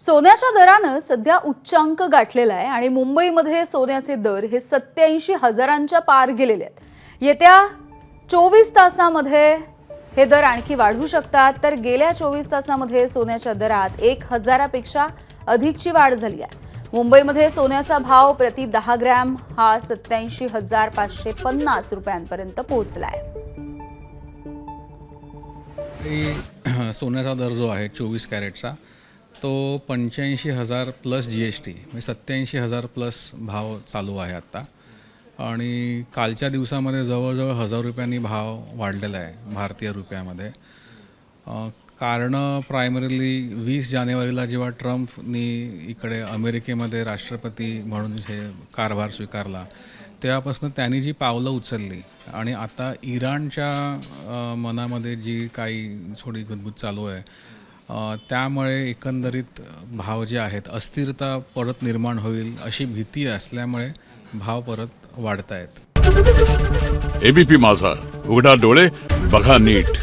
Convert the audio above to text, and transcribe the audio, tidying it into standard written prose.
सोन्याच्या दरानं सध्या उच्चांक गाठलेला आहे आणि मुंबईमध्ये सोन्याचे दर हे 87,000च्या पार गेलेले आहेत। येत्या 24 तासांमध्ये हे दर आणखी वाढू शकतात। तर गेल्या 24 तासांमध्ये सोन्याच्या दरात 1,000पेक्षा अधिकची वाढ झाली आहे। मुंबईमध्ये सोन्याचा भाव प्रति 10 ग्रॅम हा 87,550 रुपयांपर्यंत पोहोचला आहे। सोन्याचा दर जो आहे 24 कॅरेटचा तो 85,000 प्लस GST म्हणजे 87,000 प्लस भाव चालू आहे आत्ता। आणि कालच्या दिवसामध्ये जवळजवळ 1,000 रुपयांनी भाव वाढलेला आहे भारतीय रुपयामध्ये। कारण प्रायमरीली 20 जानेवारीला जेव्हा ट्रम्पनी इकडे अमेरिकेमध्ये राष्ट्रपती म्हणून हे कारभार स्वीकारला तेव्हापासून त्यांनी जी पावलं उचलली आणि आता इराणच्या मनामध्ये जी काही थोडी गुदगुद चालू आहे त्यामुळे एकंदरीत भाव जे आहेत अस्थिरता परत निर्माण होईल अशी भीती असल्यामुळे भाव परत वाढतायत। ABP माझा, उघडा डोळे बघा नीट।